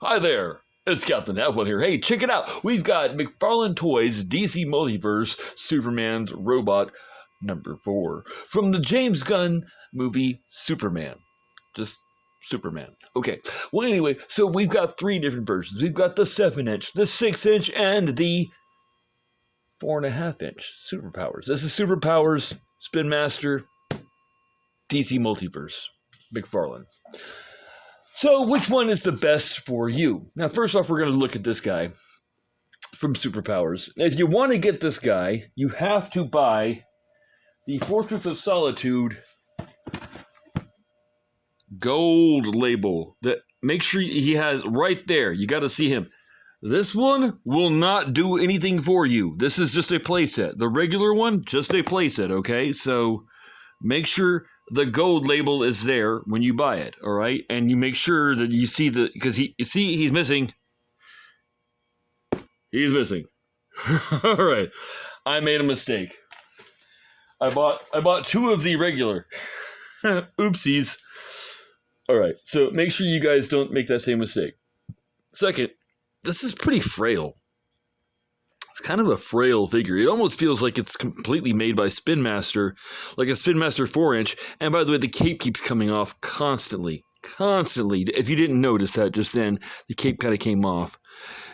Hi there, it's Captain F1 here. Hey, check it out. We've got McFarlane Toys DC Multiverse Superman's Robot number 4 from the James Gunn movie Superman. Just Superman. Okay, well anyway, so we've got 3 different versions. We've got the 7-inch, the 6-inch, and the 4.5-inch Superpowers. This is Superpowers, Spin Master, DC Multiverse, McFarlane. So, which one is the best for you? Now, first off, we're going to look at this guy from Superpowers. If you want to get this guy, you have to buy the Fortress of Solitude gold label. That make sure he has right there. You got to see him. This one will not do anything for you. This is just a playset. The regular one, just a playset, okay? So, make sure the gold label is there when you buy it, all right? And you make sure that you see the, because he's missing. He's missing. All right, I made a mistake. I bought 2 of the regular. Oopsies. All right, so make sure you guys don't make that same mistake. Second, this is pretty frail. It's kind of a frail figure. It almost feels like it's completely made by Spin Master, like a Spin Master 4-inch. And by the way, the cape keeps coming off constantly. If you didn't notice that just then, the cape kind of came off.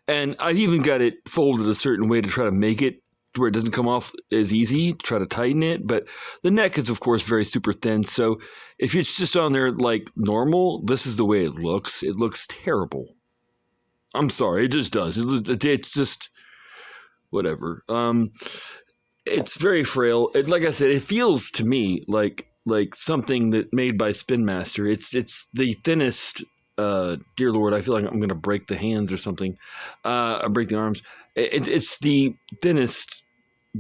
And I've even got it folded a certain way to try to make it where it doesn't come off as easy, to try to tighten it. But the neck is, of course, very super thin. So if it's just on there like normal, this is the way it looks. It looks terrible. I'm sorry, it just does. It's just... whatever. It's very frail. Like I said, it feels to me like something that made by Spin Master. It's the thinnest. Dear Lord, I feel like I'm gonna break the hands or something. Or break the arms. It's the thinnest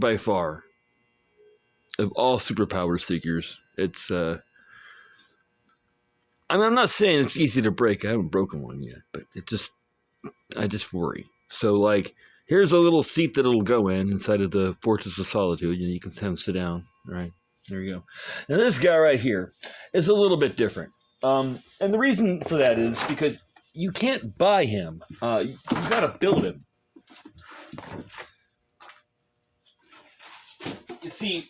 by far of all Superpowers figures. It's. I'm not saying it's easy to break. I haven't broken one yet, but I just worry. So like. Here's a little seat that it'll go inside of the Fortress of Solitude. You can have him sit down. All right, there you go. Now this guy right here is a little bit different. And the reason for that is because you can't buy him. You've got to build him. You see,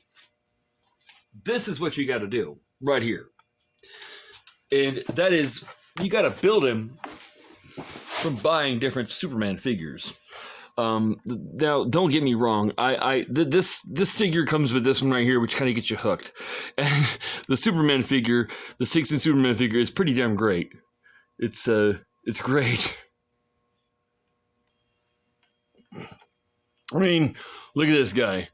this is what you got to do right here. And that is, you got to build him from buying different Superman figures. Now, don't get me wrong. This figure comes with this one right here, which kind of gets you hooked. And the Superman figure, the 6-inch Superman figure, is pretty damn great. It's great. I mean, look at this guy.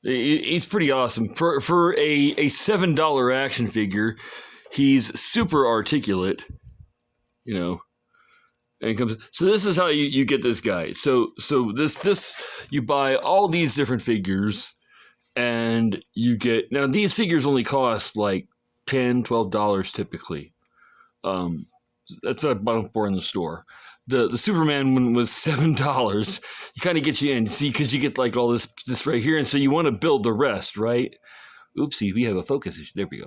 He's pretty awesome for a $7 action figure. He's super articulate, you know. And it comes, so this is how you get this guy. So this you buy all these different figures, and you get, now these figures only cost like $10, $12 typically. That's what I bought them for in the store. The Superman one was $7. You kind of get you in, see, because you get like all this right here, and so you want to build the rest, right? Oopsie, we have a focus issue. There we go.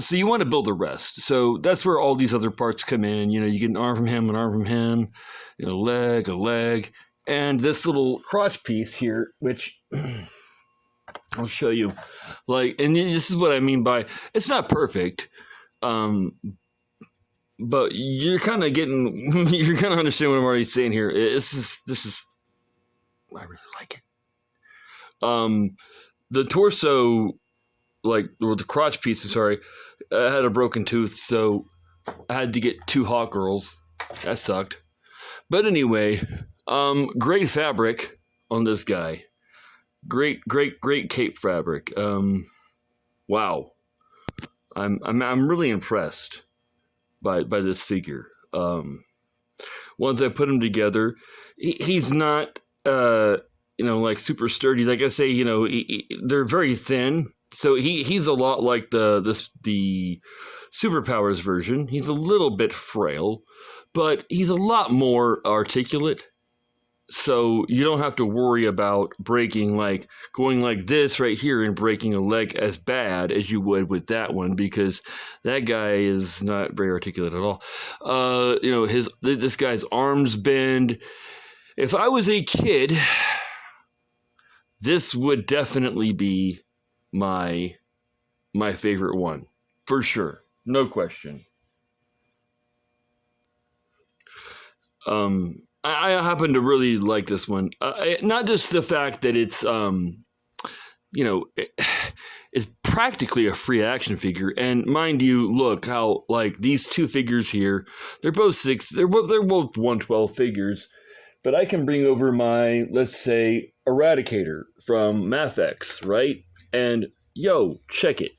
So you want to build the rest. So that's where all these other parts come in. You know, you get an arm from him, a leg, and this little crotch piece here, which I'll show you. Like, and this is what I mean by, it's not perfect, but you're kind of understand what I'm already saying here. This is, I really like it. The torso, or the crotch piece, had a broken tooth, so I had to get 2 Hawk Girls. That sucked. But anyway, great fabric on this guy. Great cape fabric. Wow. I'm really impressed by this figure. Once I put him together, he's not like super sturdy. Like I say, they're very thin. So he's a lot like the Superpowers version. He's a little bit frail, but he's a lot more articulate. So you don't have to worry about breaking, like going like this right here and breaking a leg as bad as you would with that one, because that guy is not very articulate at all. This guy's arms bend. If I was a kid, this would definitely be my favorite one, for sure, no question. I happen to really like this one. Not just the fact that it's it's practically a free action figure, and mind you, look how like these two figures here, they're both 112 figures, but I can bring over my, let's say, Eradicator from MathX, right? And yo, check it.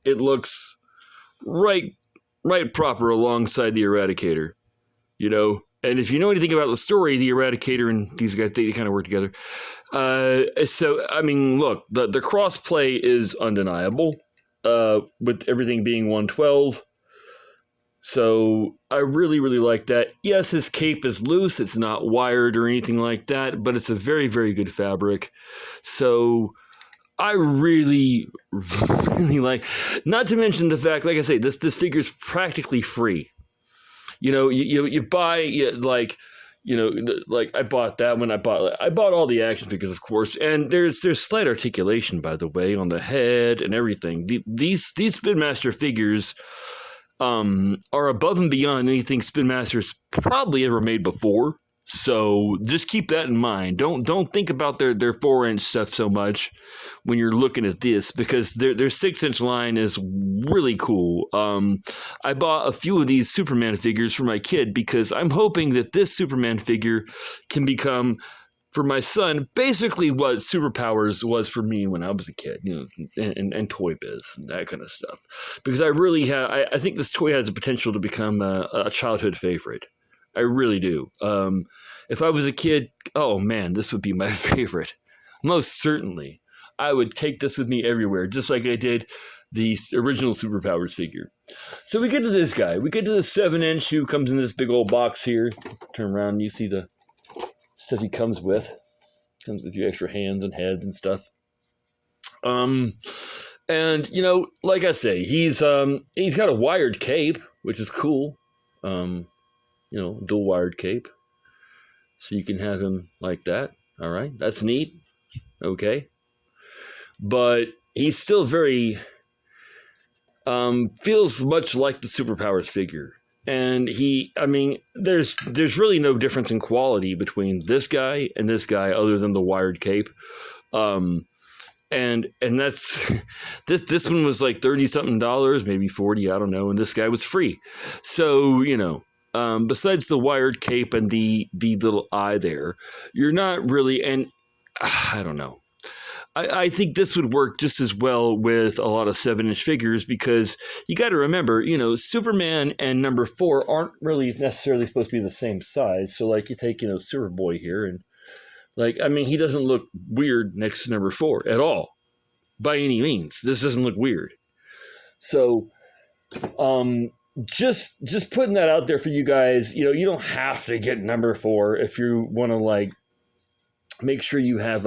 It looks right proper alongside the Eradicator. And if you know anything about the story, the Eradicator and these guys, they kind of work together. So, I mean, look, the cross-play is undeniable, with everything being 112. So, I really, really like that. Yes, his cape is loose. It's not wired or anything like that, but it's a very, very good fabric. So, I really, really like, not to mention the fact, like I say, this figure's practically free. You buy, like I bought that one. I bought all the action figures, of course, and there's slight articulation, by the way, on the head and everything. These Spin Master figures are above and beyond anything Spin Master's probably ever made before. So just keep that in mind. Don't think about their 4-inch stuff so much when you're looking at this, because their 6-inch line is really cool. I bought a few of these Superman figures for my kid because I'm hoping that this Superman figure can become, for my son, basically what Superpowers was for me when I was a kid, and Toy Biz and that kind of stuff. Because I think this toy has the potential to become a childhood favorite. I really do. If I was a kid, oh man, this would be my favorite. Most certainly. I would take this with me everywhere, just like I did the original Superpowers figure. So we get to this guy. We get to the 7-inch who comes in this big old box here. Turn around and you see the stuff he comes with. Comes with a few extra hands and heads and stuff. And like I say, he's got a wired cape, which is cool. Dual wired cape. So you can have him like that. All right. That's neat. Okay. But he's still very, feels much like the Superpowers figure. And there's really no difference in quality between this guy and this guy other than the wired cape. And that's, this one was like $30-something, maybe 40, I don't know. And this guy was free. So, besides the wired cape and the little eye there, you're not really, and I don't know. I think this would work just as well with a lot of 7-inch figures, because you got to remember, Superman and number 4 aren't really necessarily supposed to be the same size. So like you take, Superboy here, and he doesn't look weird next to number 4 at all, by any means. This doesn't look weird. So, just putting that out there for you guys. You don't have to get number 4 if you want to make sure you have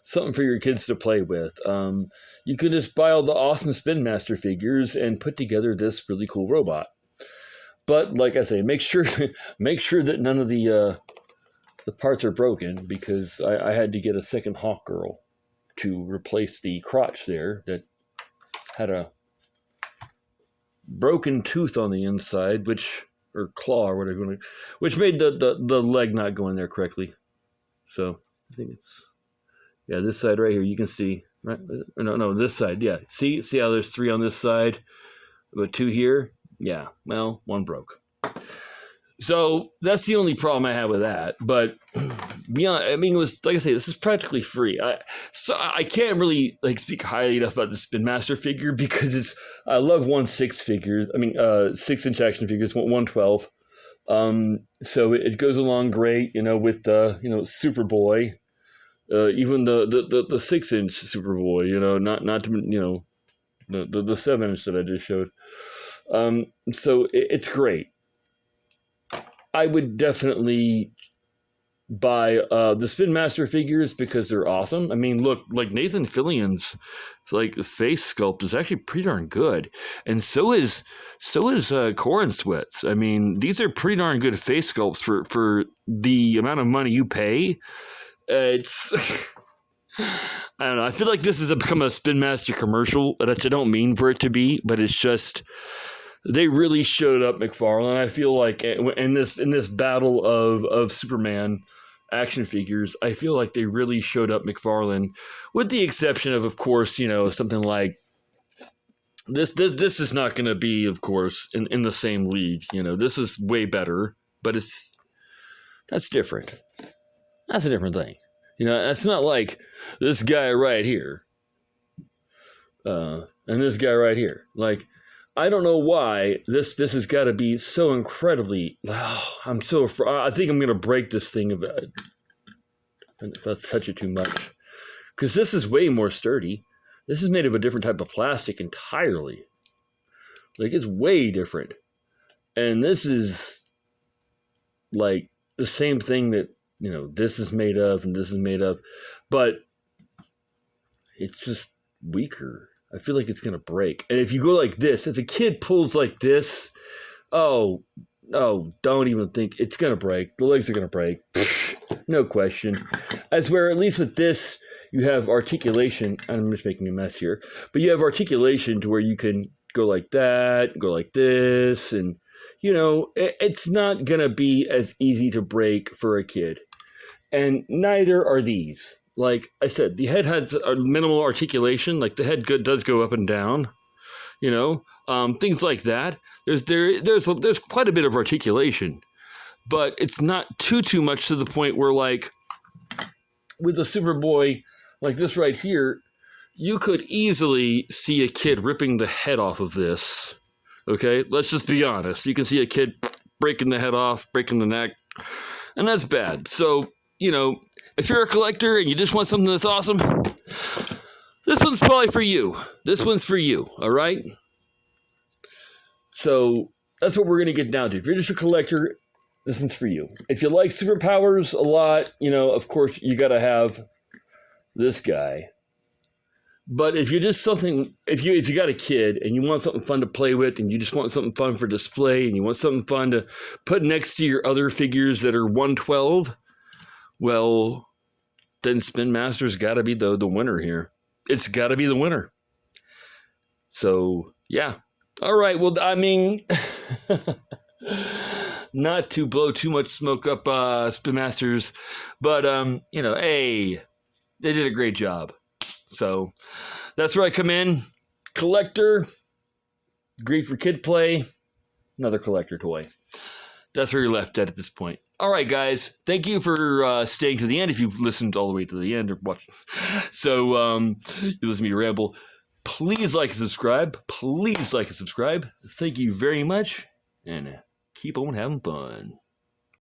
something for your kids to play with. You can just buy all the awesome Spin Master figures and put together this really cool robot. But like I say, make sure that none of the parts are broken, because I had to get a second Hawk Girl to replace the crotch there that had a broken tooth on the inside, or claw or whatever, which made the leg not go in there correctly. So I think it's, yeah, this side right here, you can see, right? No, this side, yeah. See how there's 3 on this side, but 2 here? Yeah, well, 1 broke. So that's the only problem I have with that. But beyond, it was, like I say, this is practically free. I can't really speak highly enough about the Spin Master figure, because I love 1/6 figures. 6-inch action figures, 112. So it goes along great, with Superboy. Even the 6-inch Superboy, not to, the 7-inch that I just showed. So it's great. I would definitely buy the Spin Master figures because they're awesome. I mean, look, like Nathan Fillion's like face sculpt is actually pretty darn good, and so is Corin Sweat's. I mean, these are pretty darn good face sculpts for the amount of money you pay. It's I don't know. I feel like this has become a Spin Master commercial, which I don't mean for it to be, but it's just they really showed up McFarlane. I feel like in this battle of Superman action figures, I feel like they really showed up McFarlane, with the exception of course, something like this is not going to be, of course, in the same league. This is way better, but that's different. That's a different thing. That's not like this guy right here, and this guy right here. Like, I don't know why this has got to be so incredibly. Oh, I'm so afraid. I think I'm gonna break this thing if I touch it too much, because this is way more sturdy. This is made of a different type of plastic entirely. Like, it's way different, and this is like the same thing that this is made of and this is made of, but it's just weaker. I feel like it's going to break. And if you go like this, if a kid pulls like this, oh, don't even think it's going to break. The legs are going to break. No question. I swear, at least with this, you have articulation. I'm just making a mess here. But you have articulation to where you can go like that, go like this, and, it's not going to be as easy to break for a kid. And neither are these. Like I said, the head has a minimal articulation. Like, the head does go up and down, things like that. There's quite a bit of articulation, but it's not too much to the point where, like, with a Superboy like this right here, you could easily see a kid ripping the head off of this. Okay, let's just be honest. You can see a kid breaking the head off, breaking the neck, and that's bad. So, if you're a collector and you just want something that's awesome, this one's probably for you. This one's for you, all right? So that's what we're going to get down to. If you're just a collector, this one's for you. If you like superpowers a lot, of course, you got to have this guy. But if you're just if you got a kid and you want something fun to play with, and you just want something fun for display, and you want something fun to put next to your other figures that are 112, well, then Spin Master's got to be the winner here. It's got to be the winner. So, yeah. All right. Well, I mean, not to blow too much smoke up Spin Masters, but, hey, they did a great job. So that's where I come in. Collector, great for kid play, another collector toy. That's where you're left at this point. All right, guys. Thank you for staying to the end. If you've listened all the way to the end or watched, so you listen to me ramble. Please like and subscribe. Please like and subscribe. Thank you very much, and keep on having fun.